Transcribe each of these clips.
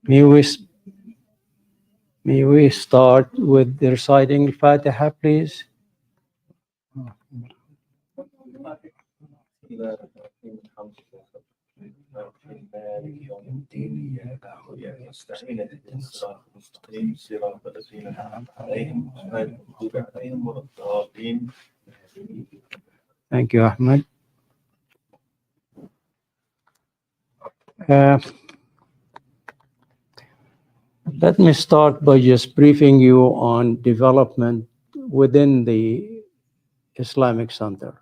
May we, may we start with the reciting Fatiha, please? Thank you, Ahmed. Uh, Let me start by just briefing you on development within the Islamic Center.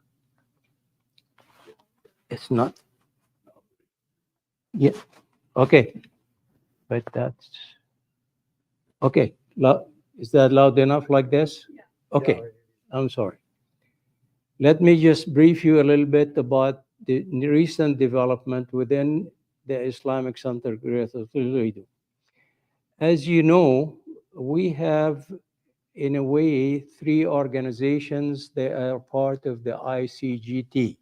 It's not, yeah, okay, but that's, okay. Is that loud enough like this? Okay, I'm sorry. Let me just brief you a little bit about the recent development within the Islamic Center Greater Toledo. As you know, we have, in a way, three organizations that are part of the ICGT.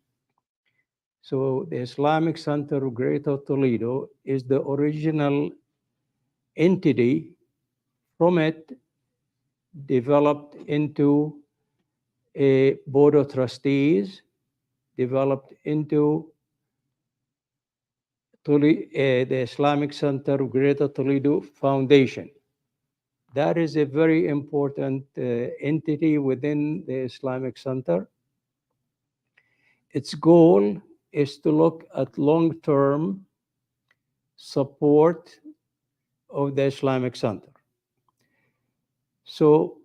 So the Islamic Center of Greater Toledo is the original entity. From it, developed into a board of trustees, developed into the Islamic Center of Greater Toledo Foundation. That is a very important entity within the Islamic Center. Its goal is to look at long-term support of the Islamic Center. So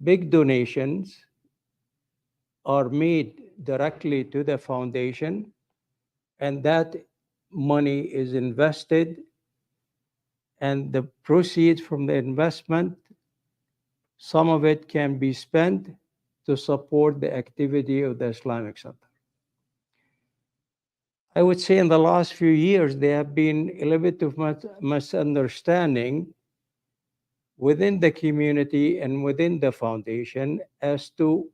big donations are made directly to the foundation, and that money is invested, and the proceeds from the investment, some of it can be spent to support the activity of the Islamic Center. I would say in the last few years, there have been a little bit of misunderstanding within the community and within the foundation as to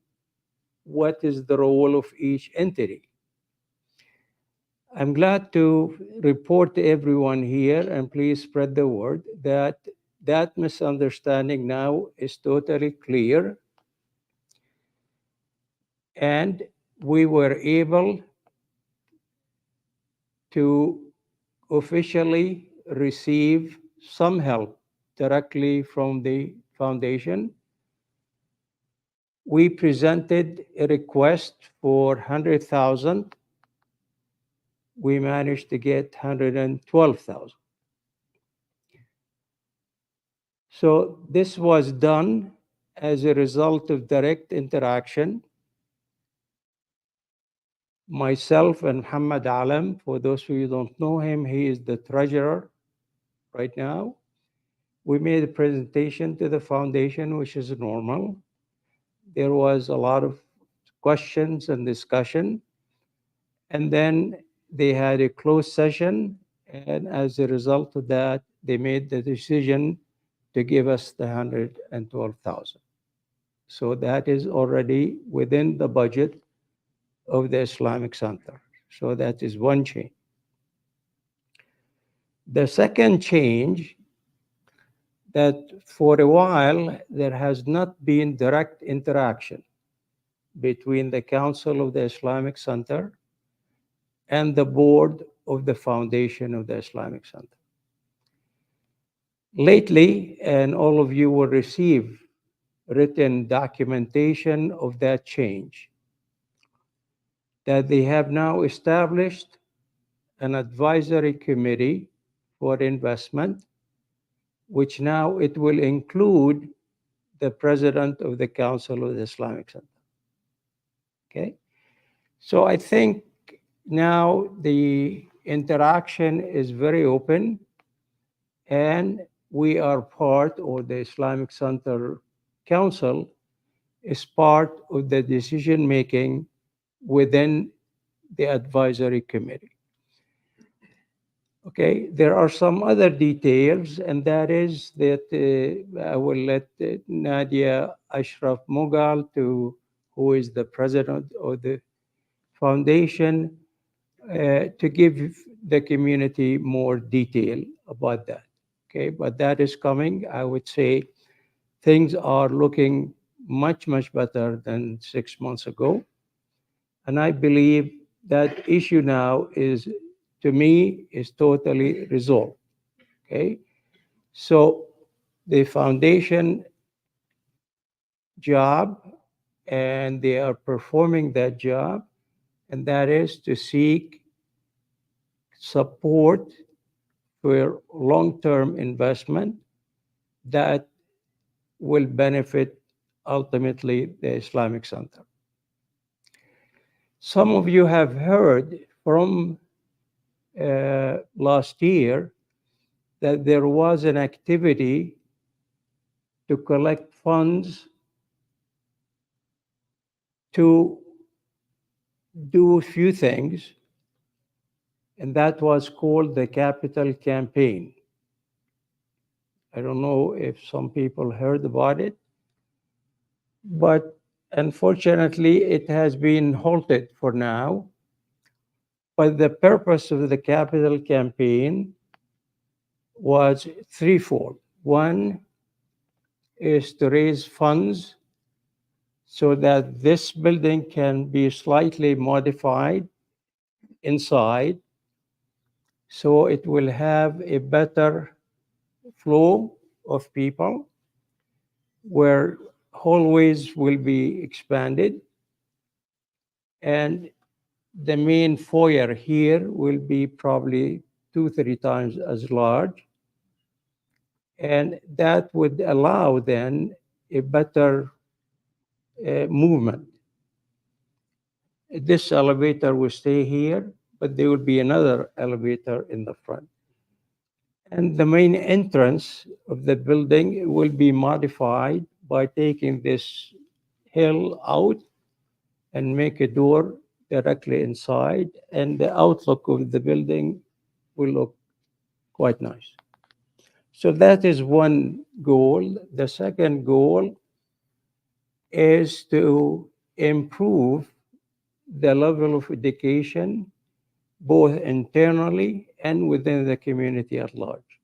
what is the role of each entity. I'm glad to report to everyone here, and please spread the word, that that misunderstanding now is totally clear. And we were able to officially receive some help directly from the foundation. We presented a request for 100,000. We managed to get 112,000. So this was done as a result of direct interaction. Myself and Muhammad Alam, for those of you who don't know him, he is the treasurer right now. We made a presentation to the foundation, which is normal. There was a lot of questions and discussion. And then they had a closed session. And as a result of that, they made the decision to give us the 112,000. So that is already within the budget of the Islamic Center. So that is one change. The second change, that for a while there has not been direct interaction between the Council of the Islamic Center and the board of the foundation of the Islamic Center. Lately, and all of you will receive written documentation of that change, that they have now established an advisory committee for investment, which now it will include the president of the Council of the Islamic Center. Okay? So I think now the interaction is very open, and we are part, or the Islamic Center Council is part of the decision-making within the advisory committee. Okay, there are some other details, and that is that I will let Nadia Ashraf Mughal, who is the president of the foundation, to give the community more detail about that. Okay, but that is coming. I would say things are looking much, much better than 6 months ago. And I believe that issue now is, to me, is totally resolved. Okay, so the foundation job, and they are performing that job, and that is to seek support for long-term investment that will benefit ultimately the Islamic Center. Some of you have heard from last year that there was an activity to collect funds to do a few things, and that was called the Capital Campaign. I don't know if some people heard about it, but unfortunately, it has been halted for now. But the purpose of the Capital Campaign was threefold. One is to raise funds so that this building can be slightly modified inside, so it will have a better flow of people, where hallways will be expanded, and the main foyer here will be probably 2, 3 times as large. And that would allow then a better movement. This elevator will stay here, but there will be another elevator in the front. And the main entrance of the building will be modified by taking this hill out and make a door directly inside, and the outlook of the building will look quite nice. So that is one goal. The second goal is to improve the level of education, both internally and within the community at large.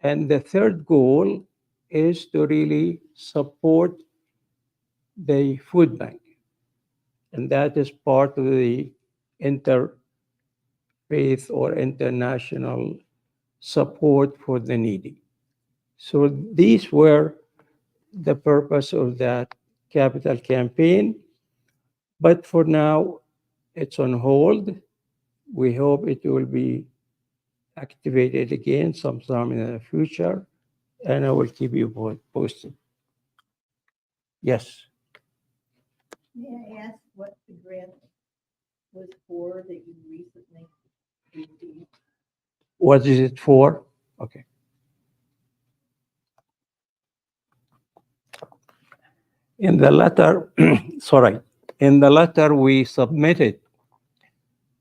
And the third goal is to really support the food bank. And that is part of the interfaith or international support for the needy. So these were the purpose of that capital campaign. But for now, it's on hold. We hope it will be activated again sometime in the future, and I will keep you posted. Yes. May I ask what the grant was for that you recently received? What is it for? Okay. In the letter, sorry, in the letter we submitted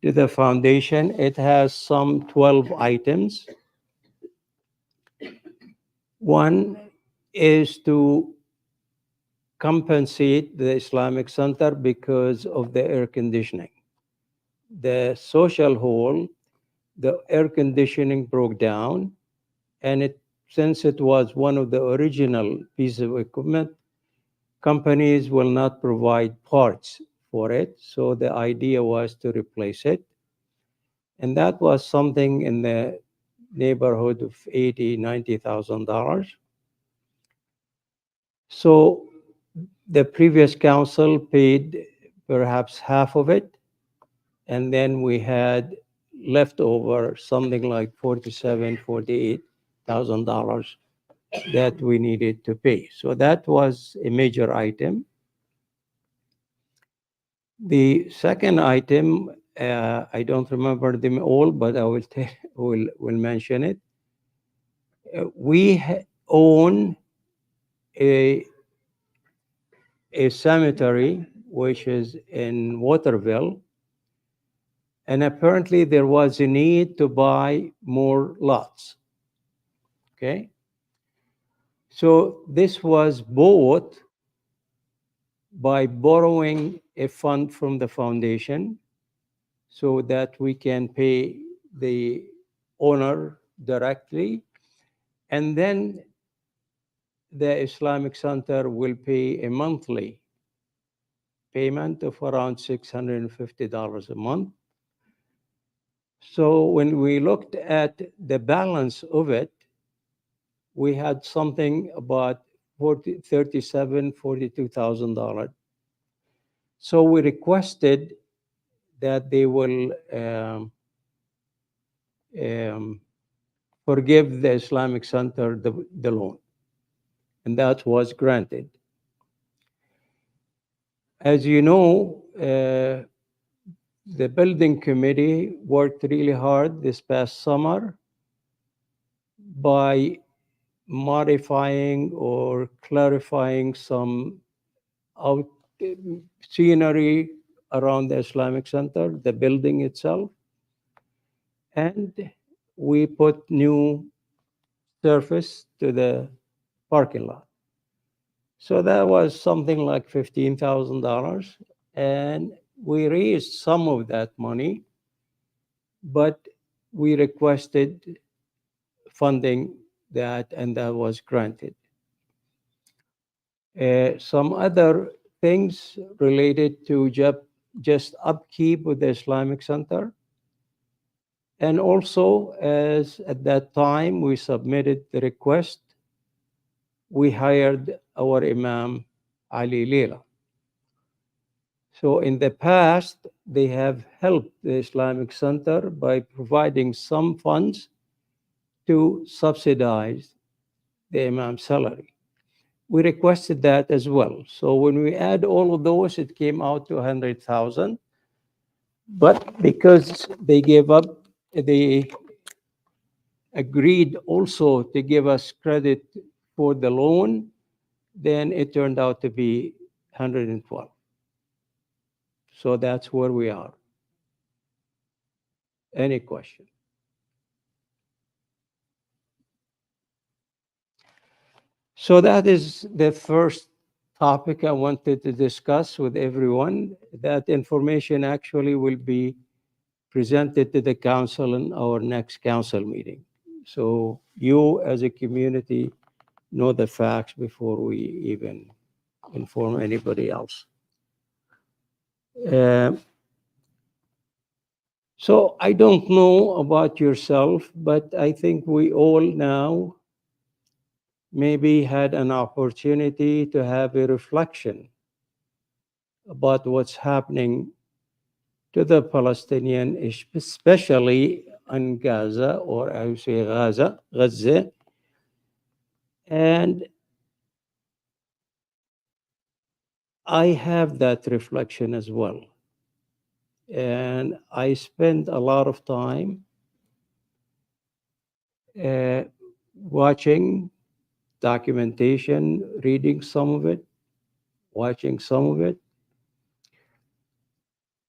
to the foundation, it has some 12 items. One is to compensate the Islamic Center because of the air conditioning. The social hall, the air conditioning broke down, and since it was one of the original pieces of equipment, companies will not provide parts for it. So the idea was to replace it. And that was something in the neighborhood of $80,000-$90,000. So the previous council paid perhaps half of it, and then we had leftover something like $47,000-$48,000 that we needed to pay. So that was a major item. The second item, I don't remember them all, but I will mention it. We own a cemetery which is in Waterville, and apparently there was a need to buy more lots. Okay, so this was bought by borrowing a fund from the foundation. so that we can pay the owner directly. And then the Islamic Center will pay a monthly payment of around $650 a month. So when we looked at the balance of it, we had something about $42,000. So we requested that they will forgive the Islamic Center the loan, and that was granted. As you know, the building committee worked really hard this past summer by modifying or clarifying some out scenery around the Islamic Center, the building itself, and we put new surface to the parking lot. So that was something like $15,000, and we raised some of that money, but we requested funding that, and that was granted. Some other things related to just upkeep with the Islamic Center. And also, as at that time we submitted the request, we hired our Imam Ali Leila. So in the past, they have helped the Islamic Center by providing some funds to subsidize the Imam's salary. We requested that as well. So when we add all of those, it came out to 100,000. But because they gave up, they agreed also to give us credit for the loan, then it turned out to be 112. So that's where we are. Any question? So that is the first topic I wanted to discuss with everyone. That information actually will be presented to the council in our next council meeting. So you as a community know the facts before we even inform anybody else. So I don't know about yourself, but I think we all now maybe had an opportunity to have a reflection about what's happening to the Palestinian, especially in Gaza, or I would say Gaza. And I have that reflection as well. And I spend a lot of time watching documentation, reading some of it, watching some of it.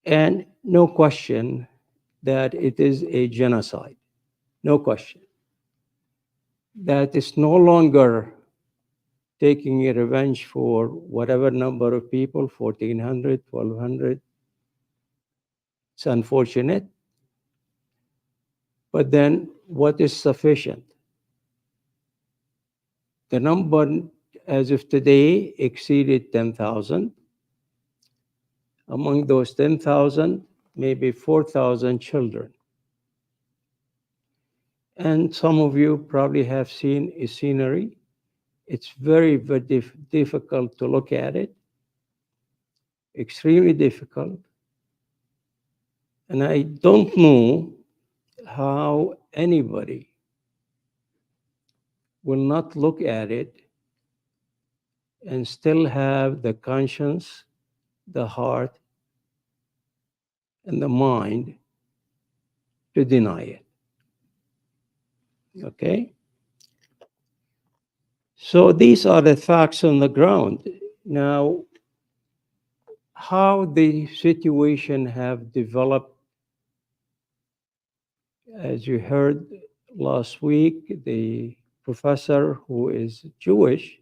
And no question that it is a genocide. No question. That is no longer taking a revenge for whatever number of people, 1,400, 1,200. It's unfortunate. But then what is sufficient? The number as of today exceeded 10,000. Among those 10,000, maybe 4,000 children. And some of you probably have seen a scenery. It's very, very difficult to look at it. Extremely difficult. And I don't know how anybody will not look at it and still have the conscience, the heart, and the mind to deny it. Okay? So these are the facts on the ground. Now, how the situation have developed, as you heard last week, the professor who is Jewish,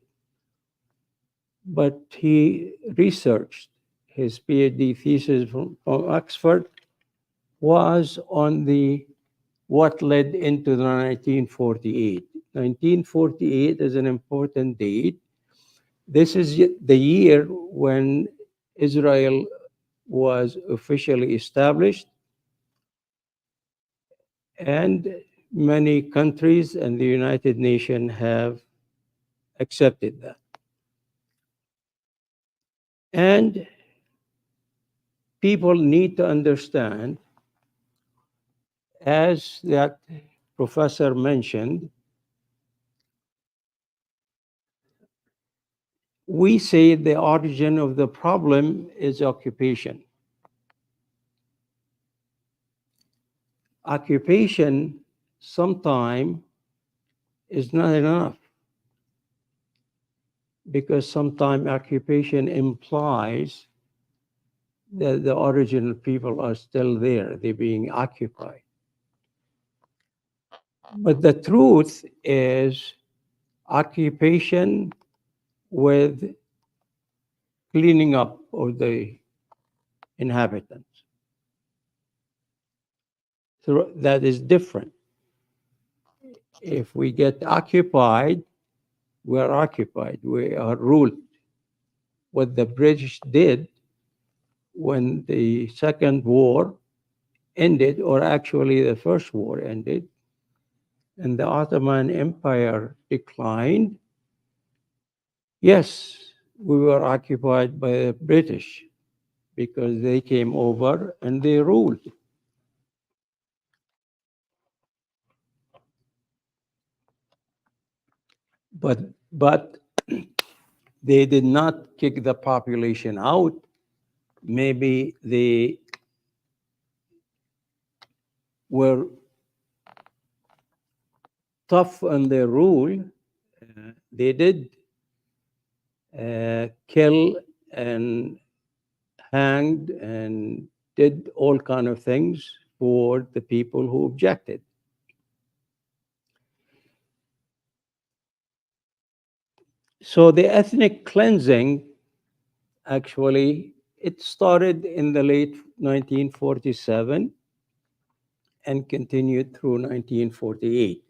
but he researched his PhD thesis from Oxford, was on the what led into the 1948. 1948 is an important date. This is the year when Israel was officially established, and many countries and the United Nations have accepted that. And people need to understand, as that professor mentioned, we say the origin of the problem is occupation. Occupation sometimes is not enough, because sometimes occupation implies that the original people are still there, they're being occupied. But the truth is occupation with cleaning up of the inhabitants. So that is different. If we get occupied, we are occupied, we are ruled. What the British did when the Second War ended, or actually the First War ended, and the Ottoman Empire declined, yes, we were occupied by the British because they came over and they ruled. But they did not kick the population out. Maybe they were tough on their rule. They did kill and hanged and did all kind of things for the people who objected. So the ethnic cleansing, actually, it started in the late 1947 and continued through 1948.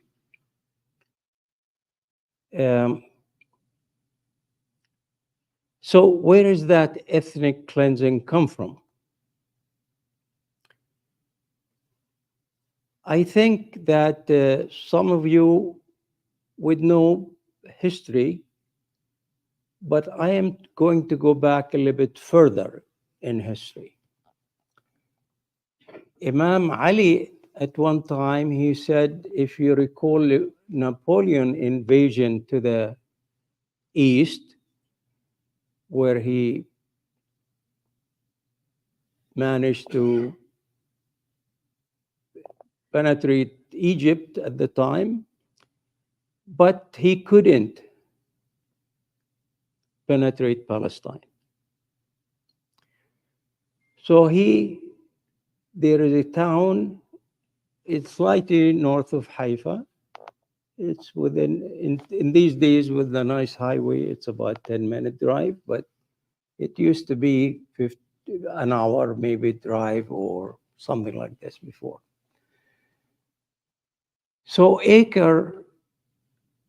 So where does that ethnic cleansing come from? I think that some of you would know history, but I am going to go back a little bit further in history. Imam Ali, at one time, he said, if you recall Napoleon invasion to the east, where he managed to penetrate Egypt at the time, but he couldn't penetrate Palestine. So there is a town, it's slightly north of Haifa. It's in these days with the nice highway, it's about 10-minute drive, but it used to be an hour maybe drive or something like this before. So Acre,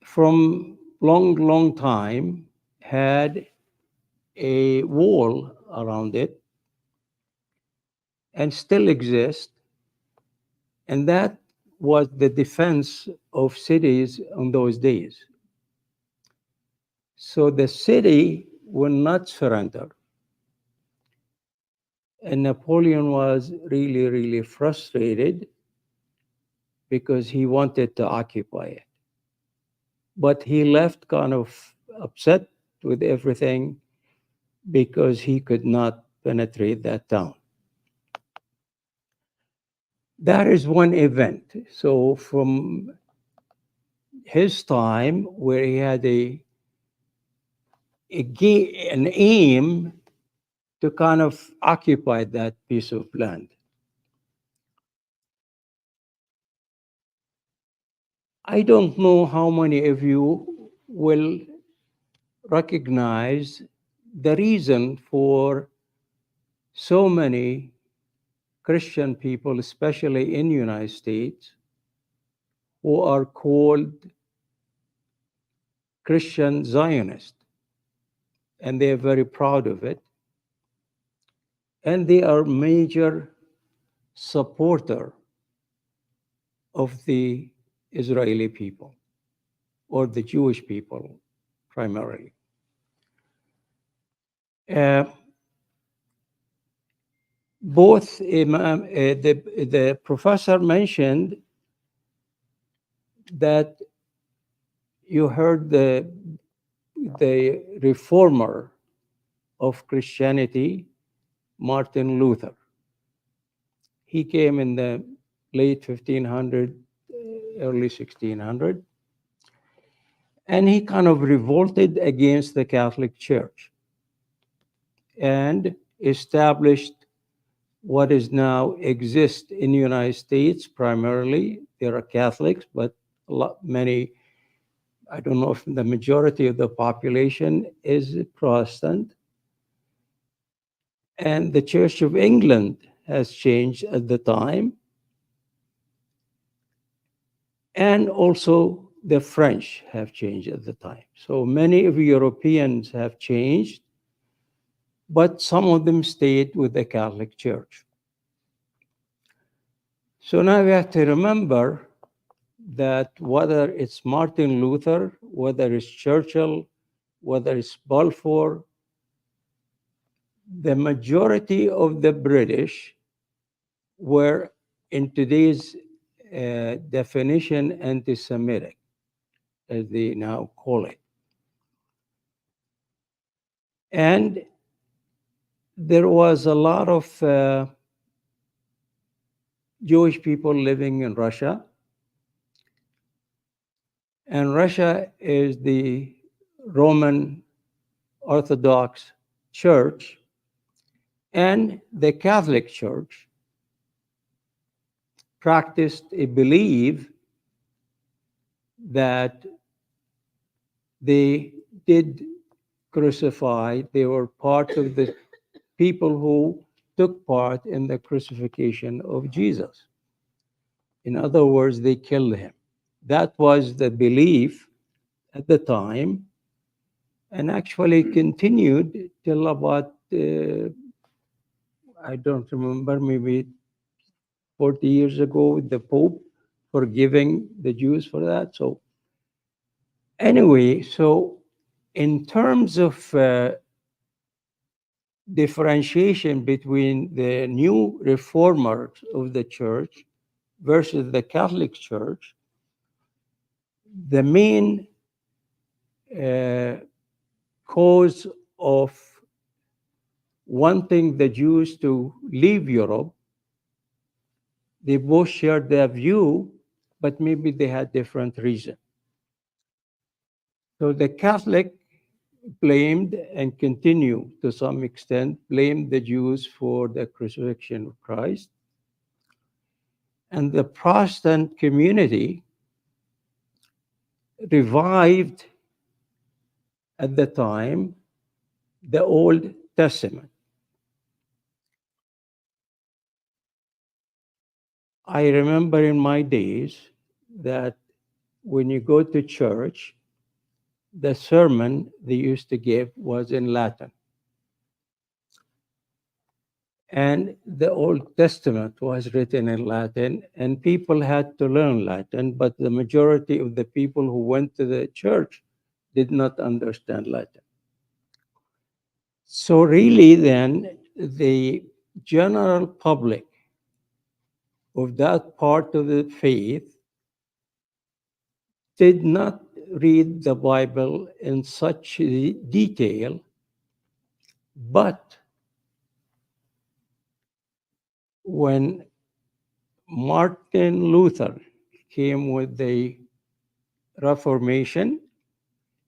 from long time, had a wall around it and still exists, and that was the defense of cities on those days. So the city will not surrender. And Napoleon was really frustrated because he wanted to occupy it. But he left kind of upset with everything because he could not penetrate that town. That is one event. So from his time, where he had an aim to kind of occupy that piece of land. I don't know how many of you will recognize the reason for so many Christian people, especially in the United States, who are called Christian Zionists, and they are very proud of it. And they are major supporter of the Israeli people or the Jewish people primarily. Uh, both the professor mentioned that you heard the reformer of Christianity, Martin Luther. He came in the late 1500, early 1600, and he kind of revolted against the Catholic Church and established what is now exists in the United States. Primarily, there are Catholics, but many, I don't know if the majority of the population is Protestant. And the Church of England has changed at the time. And also the French have changed at the time. So many of Europeans have changed, but some of them stayed with the Catholic Church. So now we have to remember that whether it's Martin Luther, whether it's Churchill, whether it's Balfour, the majority of the British were, in today's definition, anti-Semitic, as they now call it. And there was a lot of Jewish people living in Russia. And Russia is the Roman Orthodox Church, and the Catholic Church practiced a belief that they did crucify, they were part of the people who took part in the crucifixion of Jesus. In other words, they killed him. That was the belief at the time, and actually continued till about, I don't remember, maybe 40 years ago, with the Pope forgiving the Jews for that. So anyway, so in terms of differentiation between the new reformers of the church versus the Catholic Church, the main cause of wanting the Jews to leave Europe, they both shared their view, but maybe they had different reasons. So the Catholic blamed, and continue to some extent, blamed the Jews for the crucifixion of Christ. And the Protestant community revived at the time the Old Testament. I remember in my days that when you go to church, the sermon they used to give was in Latin. And the Old Testament was written in Latin, and people had to learn Latin, but the majority of the people who went to the church did not understand Latin. So really then, the general public of that part of the faith did not read the Bible in such detail, but when Martin Luther came with the Reformation,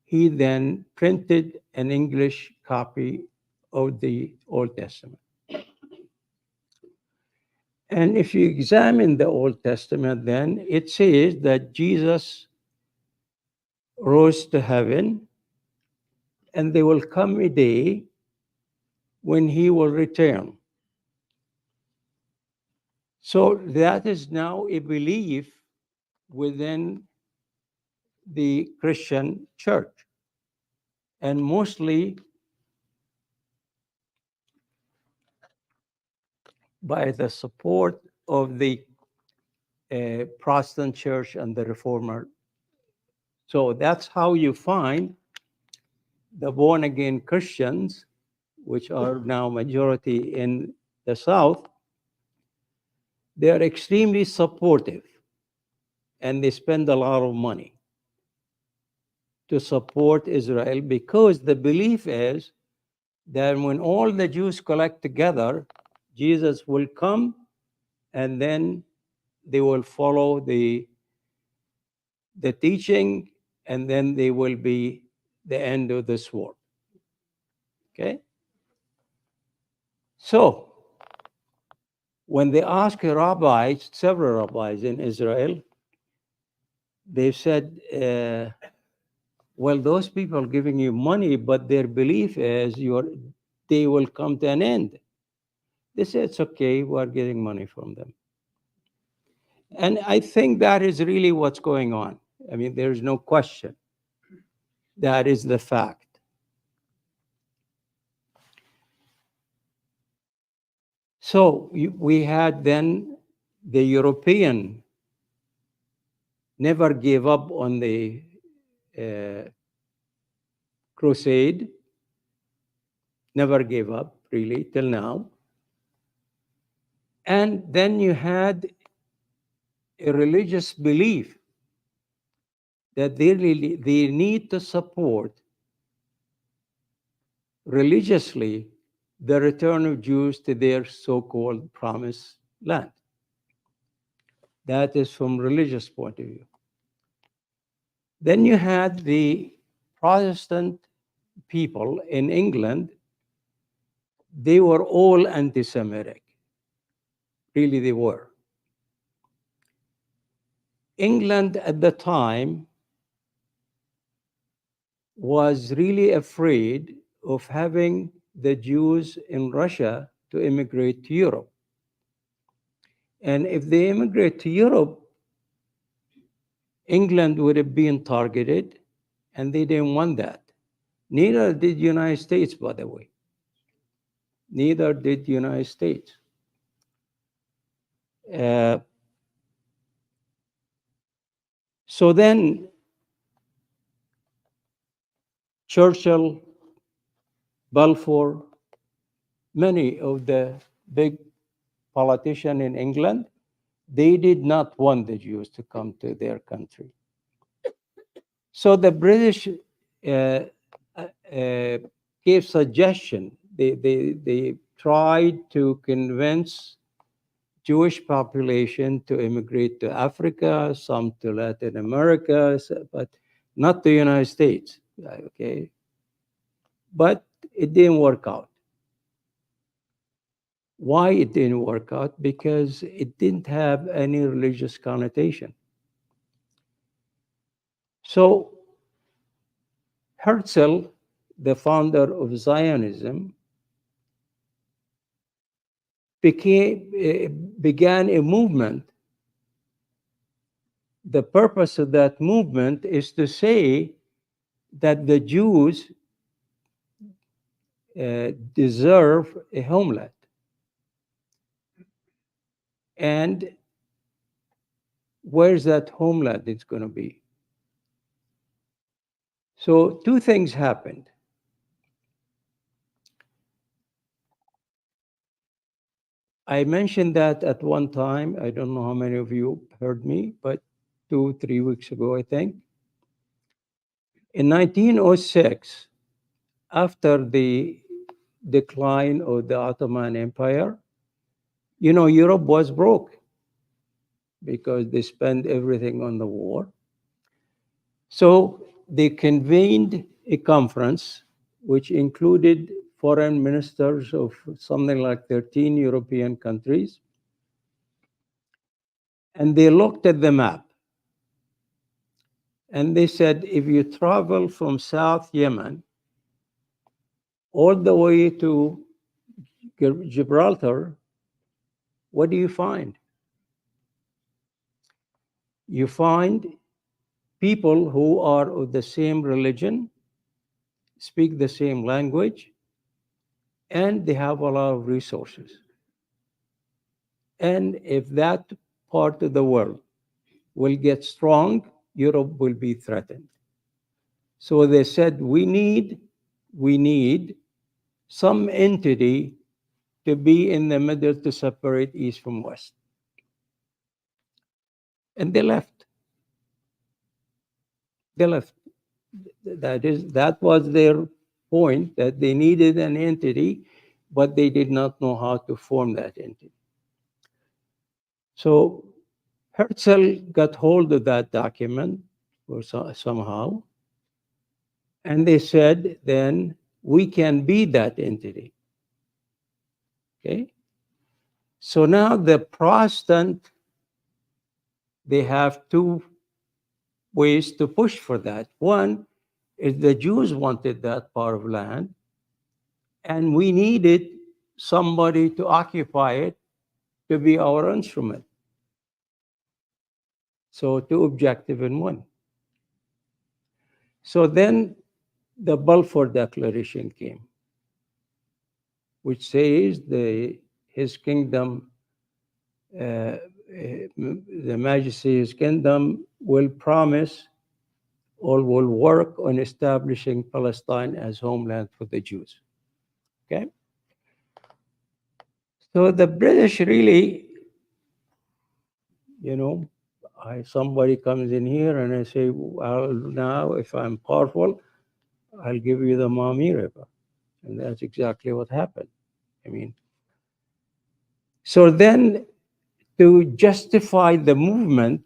he then printed an English copy of the Old Testament. And if you examine the Old Testament, then it says that Jesus rose to heaven, and there will come a day when he will return. So that is now a belief within the Christian church. And mostly by the support of the Protestant church and the Reformer. So that's how you find the born again Christians, which are now majority in the South. They are extremely supportive and they spend a lot of money to support Israel because the belief is that when all the Jews collect together, Jesus will come and then they will follow the teaching, and then they will be the end of this war. Okay? So, when they ask rabbis, several rabbis in Israel, they said, well, those people giving you money, but their belief is they will come to an end. They said, it's okay, we're getting money from them. And I think that is really what's going on. I mean, there's no question. That is the fact. So we had then the European never gave up on the crusade, never gave up really till now. And then you had a religious belief that they need to support religiously the return of Jews to their so-called promised land. That is from religious point of view. Then you had the Protestant people in England. They were all anti-Semitic. Really, they were. England at the time was really afraid of having the Jews in Russia to immigrate to Europe. And if they immigrate to Europe, England would have been targeted, and they didn't want that. Neither did the United States, by the way. Neither did the United States. So then Churchill, Balfour, many of the big politicians in England, they did not want the Jews to come to their country. So the British gave suggestion. They tried to convince Jewish population to immigrate to Africa, some to Latin America, but not the United States. Okay, but it didn't work out. Why it didn't work out? Because it didn't have any religious connotation. So Herzl, the founder of Zionism, began a movement. The purpose of that movement is to say that the Jews deserve a homeland. And where's that homeland it's going to be? So two things happened. I mentioned that at one time. I don't know how many of you heard me, but 2-3 weeks ago, I think. In 1906, after the decline of the Ottoman Empire, Europe was broke because they spent everything on the war. So they convened a conference which included foreign ministers of something like 13 European countries. And they looked at the map. And they said, if you travel from South Yemen all the way to Gibraltar, what do you find? you find people who are of the same religion, speak the same language, and they have a lot of resources. And if that part of the world will get strong, Europe will be threatened. So they said, we need some entity to be in the middle to separate East from West. And they left. They left. That was their point, that they needed an entity, but they did not know how to form that entity. So Herzl got hold of that document or somehow, and they said, then we can be that entity. Okay? So now the Protestant, they have two ways to push for that. One is the Jews wanted that part of land, and we needed somebody to occupy it to be our instrument. So two objective in one. So then the Balfour Declaration came, which says his kingdom, the Majesty of his kingdom will promise or will work on establishing Palestine as homeland for the Jews. Okay? So the British really, somebody comes in here and I say, well, now if I'm powerful, I'll give you the Maumee River. And that's exactly what happened. So then to justify the movement,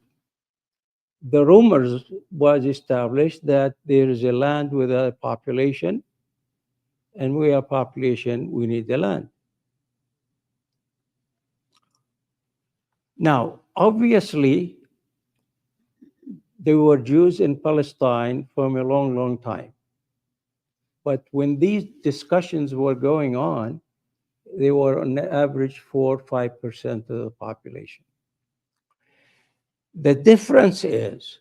the rumors was established that there is a land with a population, and we are population, we need the land. Now, obviously, there were Jews in Palestine from a long, long time. But when these discussions were going on, they were on average 4 or 5% of the population. The difference is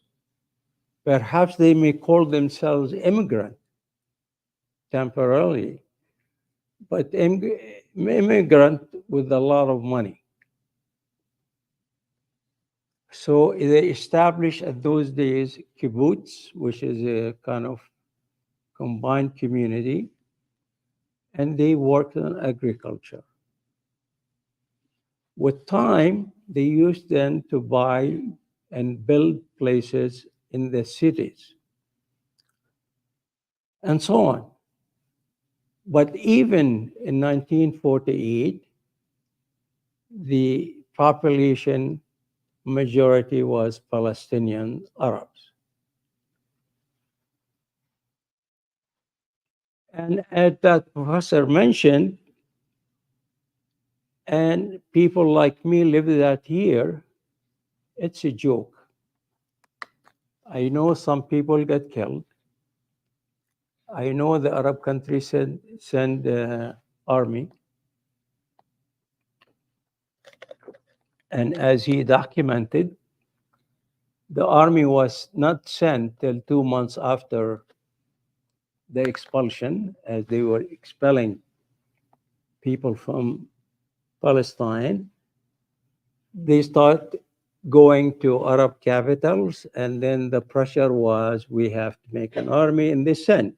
perhaps they may call themselves immigrant temporarily, but immigrant with a lot of money. So they established at those days kibbutz, which is a kind of combined community, and they worked on agriculture. With time, they used then to buy and build places in the cities, and so on. But even in 1948, the population majority was Palestinian Arabs. And as that professor mentioned, and people like me live that here, it's a joke. I know some people get killed. I know the Arab countries send army. And as he documented, the army was not sent till 2 months after the expulsion, as they were expelling people from Palestine. They start going to Arab capitals, and then the pressure was, we have to make an army, and they sent.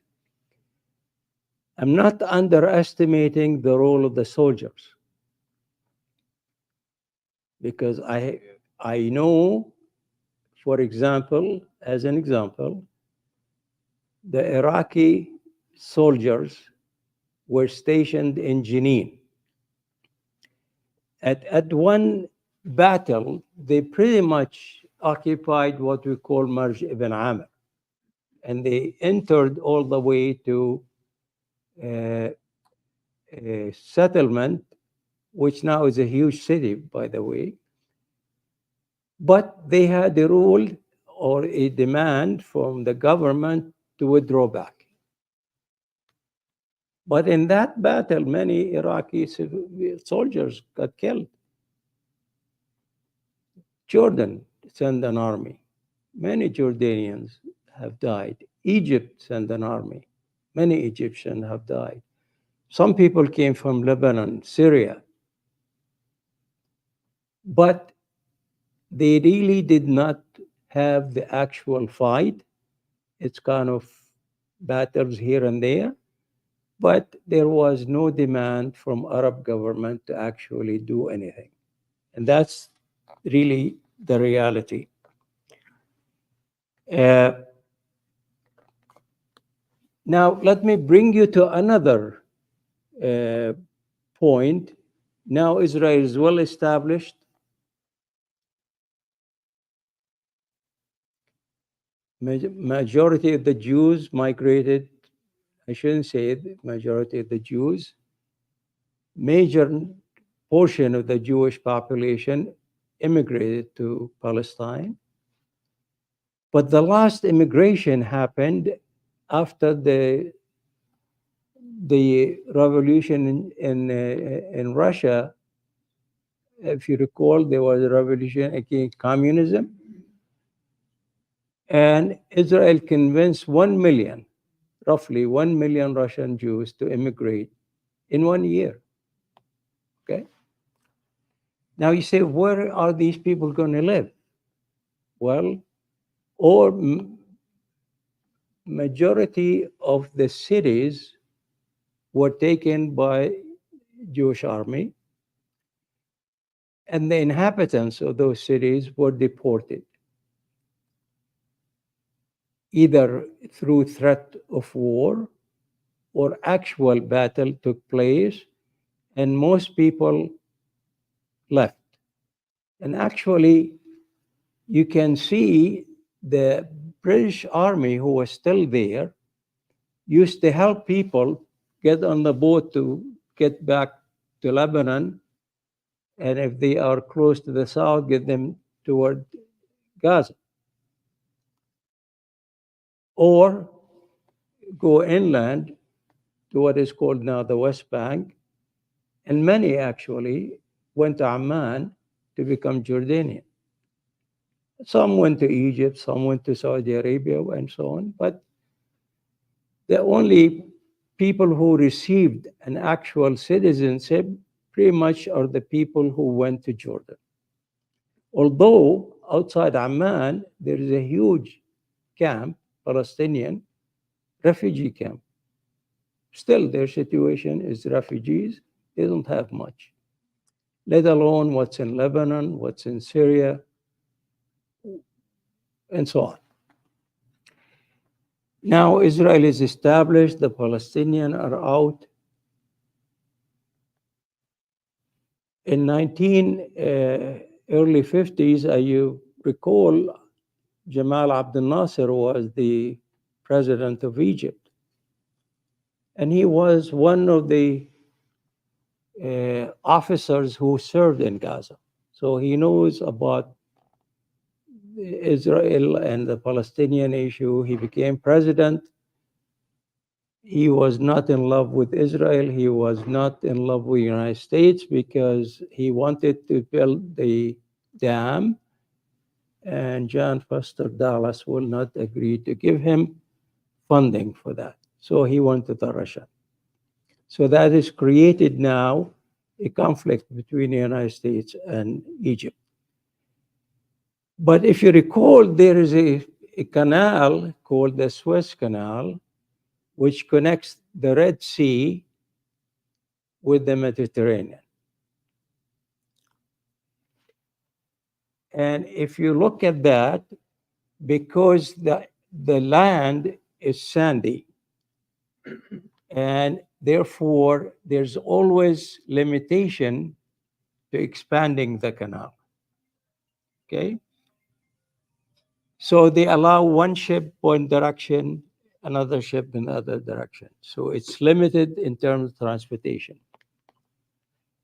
I'm not underestimating the role of the soldiers, because I know, for example, as an example, the Iraqi soldiers were stationed in Jenin. At one battle, they pretty much occupied what we call Marj ibn Amr, and they entered all the way to a settlement, which now is a huge city, by the way. But they had a rule or a demand from the government to withdraw back. But in that battle, many Iraqi soldiers got killed. Jordan, sent an army. Many Jordanians have died. Egypt sent an army. Many Egyptians have died. Some people came from Lebanon, Syria, but they really did not have the actual fight. It's kind of battles here and there, but there was no demand from Arab government to actually do anything. And that's really the reality. Uh, Now, let me bring you to another point. Now, Israel is well established. Majority of the Jews migrated. I shouldn't say it, majority of the Jews. Major portion of the Jewish population immigrated to Palestine. But the last immigration happened after the revolution in Russia. If you recall, there was a revolution against communism. And Israel convinced 1 million, roughly 1 million Russian Jews to immigrate in 1 year. Okay? Now you say, where are these people going to live? Well, majority of the cities were taken by Jewish army, and the inhabitants of those cities were deported, either through threat of war or actual battle took place, and most people left. And actually, you can see the British Army, who was still there, used to help people get on the boat to get back to Lebanon, and if they are close to the south, get them toward Gaza. Or go inland to what is called now the West Bank, and many actually went to Amman to become Jordanian. Some went to Egypt, some went to Saudi Arabia, and so on. But the only people who received an actual citizenship pretty much are the people who went to Jordan. Although outside Amman, there is a huge camp, Palestinian refugee camp. Still, their situation is refugees. They don't have much, let alone what's in Lebanon, what's in Syria, and so on. Now Israel is established, the Palestinians are out. In early 50s, you recall, Jamal Abdel Nasser was the president of Egypt. And he was one of the officers who served in Gaza. So he knows about Israel and the Palestinian issue. He became president. He was not in love with Israel. He was not in love with the United States because he wanted to build the dam, and John Foster Dulles will not agree to give him funding for that. So he wanted the Russia. So that has created now a conflict between the United States and Egypt. But if you recall, there is a canal called the Suez Canal, which connects the Red Sea with the Mediterranean. And if you look at that, because the land is sandy, and therefore there's always limitation to expanding the canal. Okay? So they allow one ship one direction, another ship in the other direction. So it's limited in terms of transportation.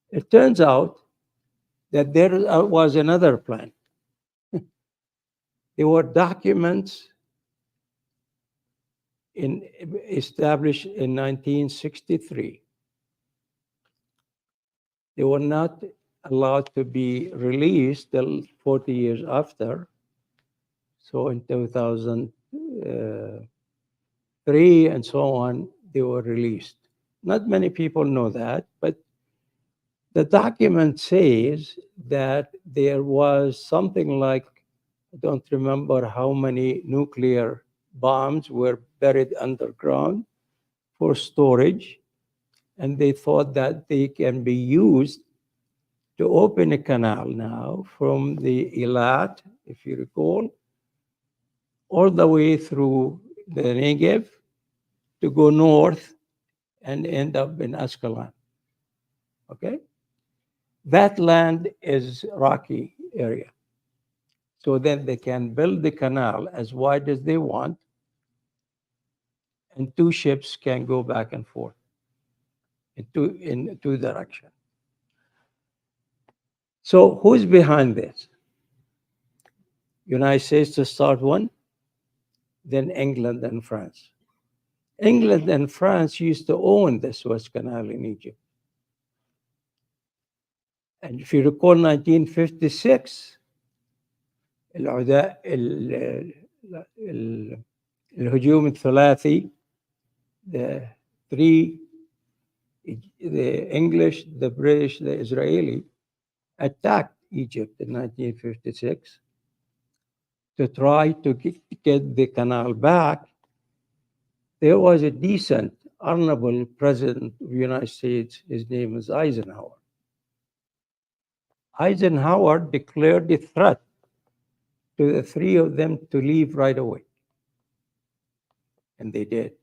It turns out that there was another plan. There were documents established in 1963. They were not allowed to be released till 40 years after. So in 2003 and so on, they were released. Not many people know that, but the document says that there was something like, I don't remember how many nuclear bombs were buried underground for storage, and they thought that they can be used to open a canal now from the Eilat, if you recall, all the way through the Negev to go north and end up in Ascalon. Okay? That land is rocky area. So then they can build the canal as wide as they want, and two ships can go back and forth in two directions. So who's behind this? United States to start one, then England and France. England and France used to own the Suez Canal in Egypt. And if you recall 1956, العداء الهجوم الثلاثي, the three, the English, the British, the Israeli, attacked Egypt in 1956 to try to get the canal back. There was a decent, honorable president of the United States. His name is Eisenhower. Eisenhower declared a threat to the three of them to leave right away. And they did.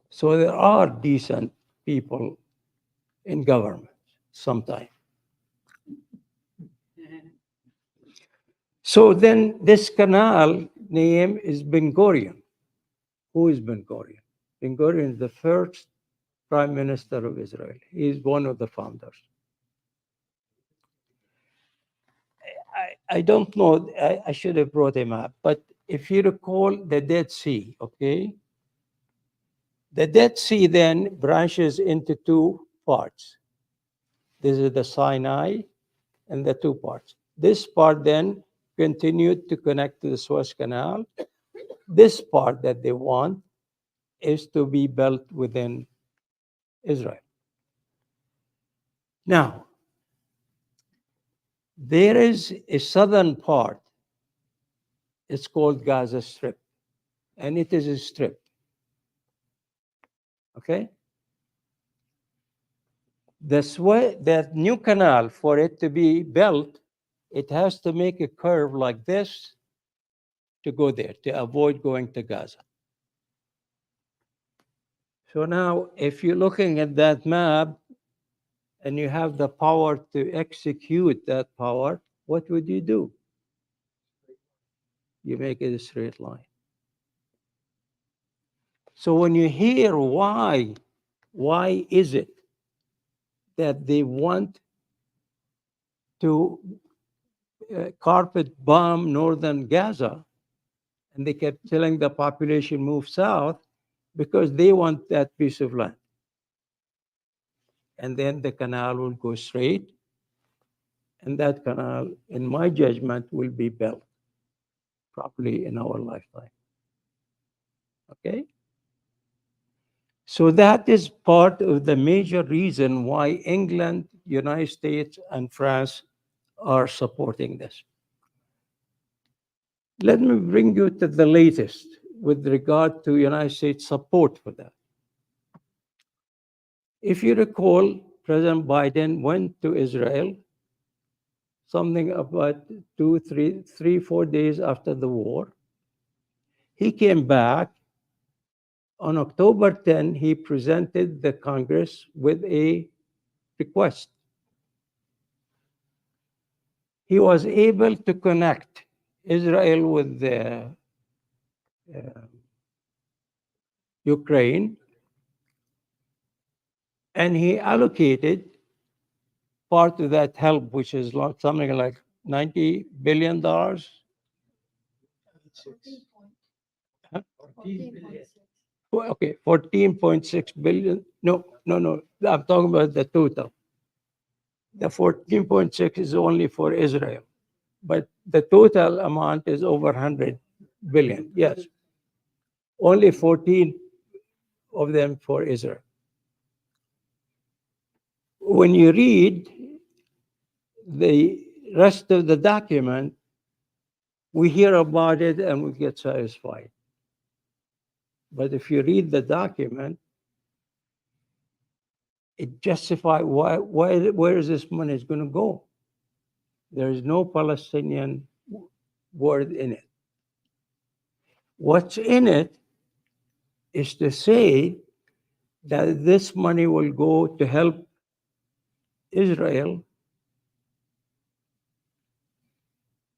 So there are decent people in government sometimes. So then this canal name is Ben Gurion. Who is Ben Gurion? Ben Gurion is the first prime minister of Israel. He is one of the founders. I don't know, I should have brought him up, but if you recall the Dead Sea, okay? The Dead Sea then branches into two parts. This is the Sinai and the two parts. This part then continued to connect to the Suez Canal. This part that they want is to be built within Israel. Now, there is a southern part. It's called Gaza Strip, and it is a strip. Okay? That new canal, for it to be built, it has to make a curve like this to go there, to avoid going to Gaza. So now, if you're looking at that map and you have the power to execute that power, what would you do? You make it a straight line. So when you hear why is it that they want to carpet bomb northern Gaza, and they kept telling the population move south because they want that piece of land. And then the canal will go straight, and that canal, in my judgment, will be built probably in our lifetime. Okay? So that is part of the major reason why England, United States, and France are supporting this. Let me bring you to the latest with regard to United States support for that. If you recall, President Biden went to Israel something about 4 days after the war. He came back. On October 10, he presented the Congress with a request. He was able to connect Israel with Ukraine, and he allocated part of that help, which is something like $90 billion. Huh? 14.6. Okay, 14.6 billion. No. I'm talking about the total. The 14.6 is only for Israel. but the total amount is over 100 billion. Yes. Only 14 of them for Israel. When you read the rest of the document, we hear about it and we get satisfied. But if you read the document, it justifies where is this money is going to go. There is no Palestinian word in it. What's in it is to say that this money will go to help Israel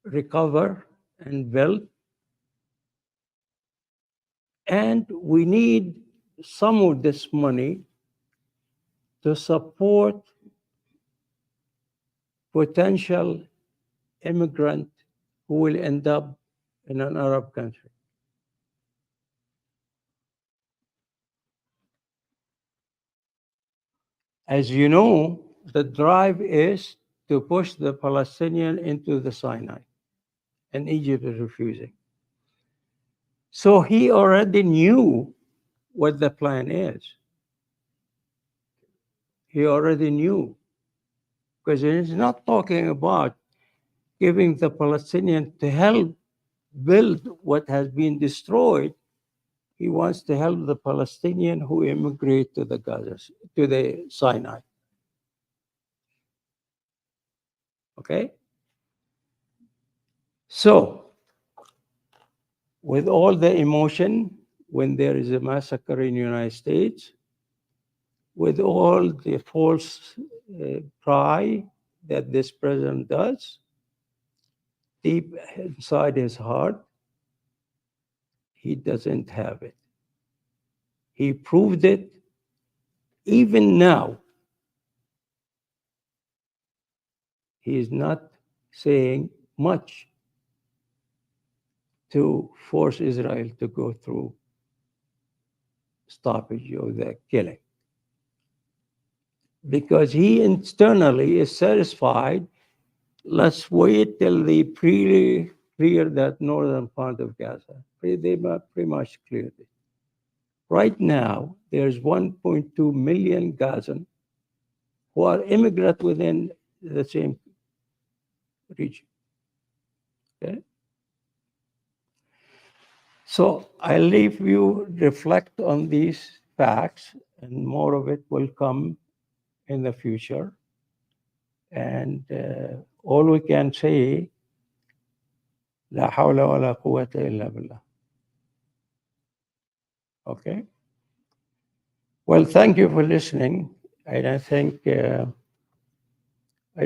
recover and build. And we need some of this money to support potential immigrant who will end up in an Arab country. As you know, the drive is to push the Palestinian into the Sinai, and Egypt is refusing. So he already knew what the plan is. He already knew, because he's not talking about giving the Palestinian to help build what has been destroyed. He wants to help the Palestinian who immigrate to the Gaza, to the Sinai. Okay? So, with all the emotion, when there is a massacre in the United States, with all the false pride that this president does, deep inside his heart, he doesn't have it. He proved it even now. He is not saying much to force Israel to go through stoppage of the killing. Because he internally is satisfied, let's wait till they clear that northern part of Gaza. They pretty much cleared it. Right now, there's 1.2 million Gazan who are immigrant within the same region. Okay? So I leave you reflect on these facts, and more of it will come in the future. And all we can say, La hawla wa la quwwata illa billah. Okay? Well, thank you for listening. And I think, I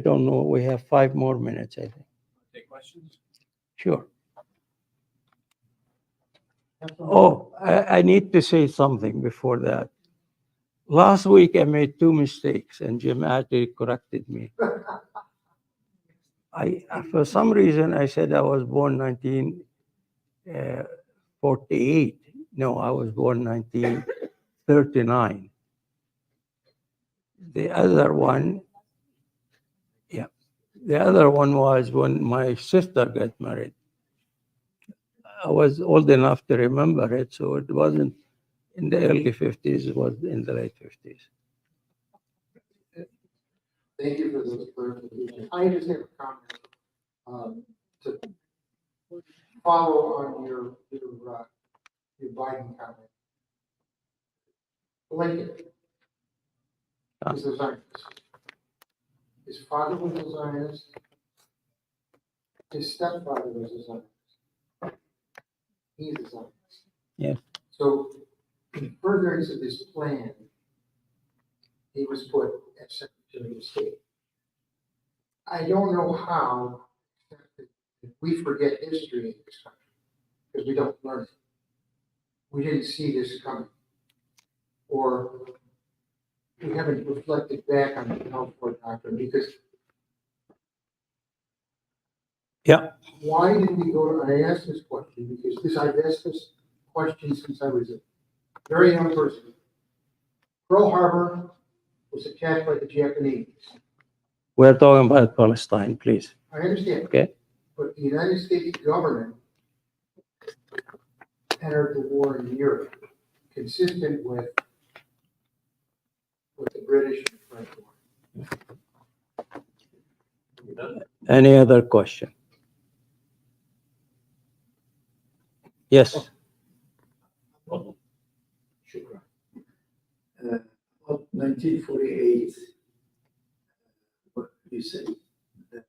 don't know, we have 5 more minutes, I think. Take questions? Sure. Oh, I need to say something before that. Last week, I made 2 mistakes, and Jim actually corrected me. For some reason, I said I was born 1948. No, I was born 1939. The other one, yeah, the other one was when my sister got married. I was old enough to remember it, so it wasn't in the early 50s, it was in the late 50s. Thank you for those clarifications. I just have a comment to follow on your Biden comment. Lincoln is a Zionist. His father was a Zionist. His stepfather was a Zionist. He's a Zionist. Yes. So, in furtherance of this plan, he was put as Secretary of State. I don't know how we forget history in this country because we don't learn it. We didn't see this coming, or we haven't reflected back on the Balfour Doctrine because Yeah. why did we go to, and I asked this question because I've asked this question since I was a very young person. Pearl Harbor was attacked by the Japanese. We're talking about Palestine, please. I understand. Okay. but the United States government entered the war in Europe, consistent with the British and French war. Any other question? Yes. Shukran. About 1948, what you say, the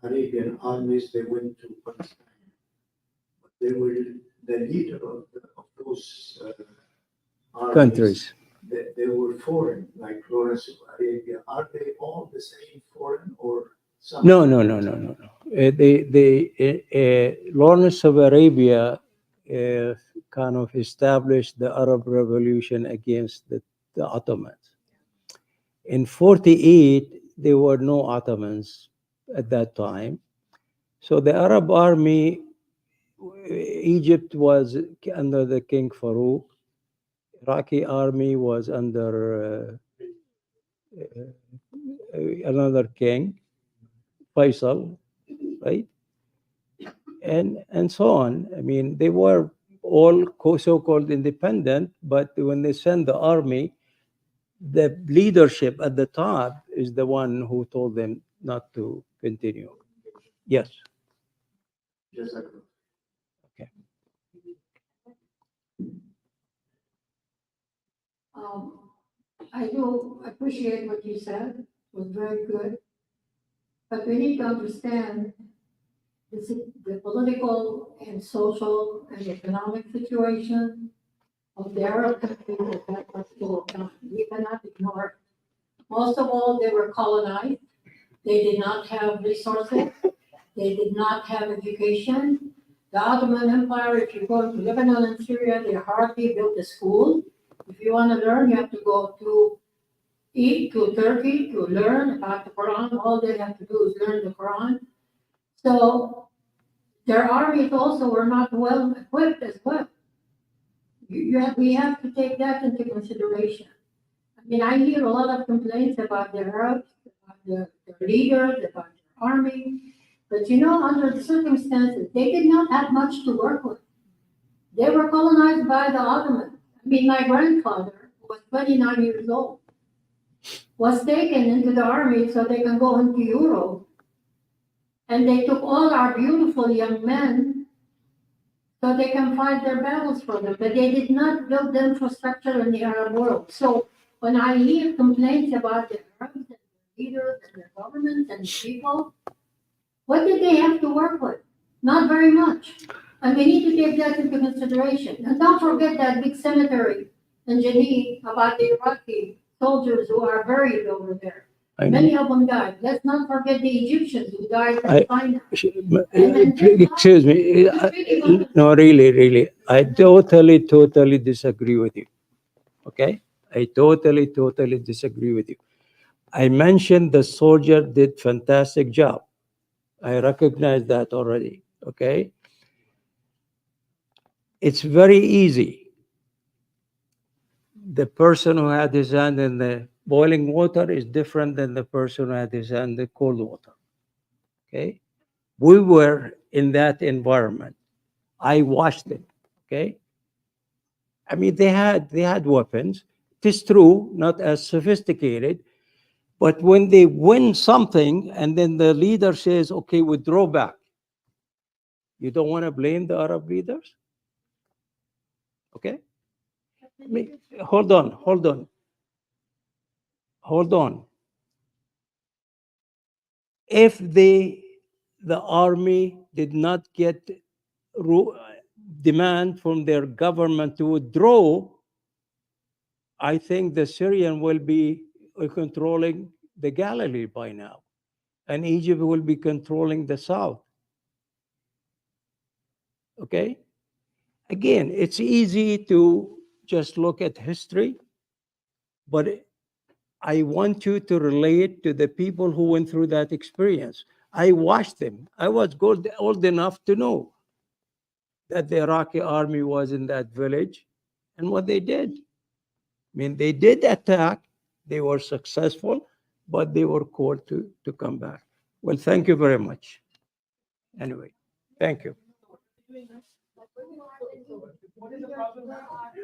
Arabian armies, they went to Palestine. But they were the leader of those armies. Countries. They were foreign, like Lawrence of Arabia. Are they all the same foreign or some? No. Lawrence of Arabia kind of established the Arab Revolution against the Ottomans. In 48, there were no Ottomans at that time. So the Arab army, Egypt was under the King Farouk. Iraqi army was under another king, Faisal, right? And so on. I mean, they were all so-called independent, but when they sent the army, the leadership at the top is the one who told them not to continue. Yes. Jazakallah. I do appreciate what you said, it was very good. But we need to understand the political and social and economic situation of the Arab countries at that particular time. We cannot ignore it. Most of all, they were colonized. They did not have resources. They did not have education. The Ottoman Empire, if you go to Lebanon and Syria, they hardly built a school. If you want to learn, you have to go to Turkey to learn about the Quran. All they have to do is learn the Quran. So their armies also were not well equipped as well. We have to take that into consideration. I mean, I hear a lot of complaints about the Arabs, about their leaders, about their army. But under the circumstances, they did not have much to work with. They were colonized by the Ottomans. I mean, my grandfather, who was 29 years old, was taken into the army so they can go into Europe. And they took all our beautiful young men so they can fight their battles for them. But they did not build the infrastructure in the Arab world. So when I hear complaints about the Arabs and their leaders and their governments and people, what did they have to work with? Not very much. And we need to take that into consideration. And don't forget that big cemetery in Jenin about the Iraqi soldiers who are buried over there. Many of them died. Let's not forget the Egyptians who died in China. Excuse me. No, really. I totally disagree with you. Okay? I totally disagree with you. I mentioned the soldier did fantastic job. I recognize that already. Okay? It's very easy. The person who had his hand in the boiling water is different than the person who had his hand in the cold water. Okay? We were in that environment. I watched it. Okay? I mean, they had weapons. It is true, not as sophisticated, but when they win something and then the leader says, okay, withdraw back, you don't want to blame the Arab leaders? Okay? I mean, hold on. If the army did not get demand from their government to withdraw, I think the Syrian will be controlling the Galilee by now, and Egypt will be controlling the south. Okay? Again, it's easy to just look at history, but I want you to relate to the people who went through that experience. I watched them. I was old enough to know that the Iraqi army was in that village and what they did. I mean, they did attack. They were successful, but they were called to come back. Well, thank you very much. Anyway, thank you. What is the problem?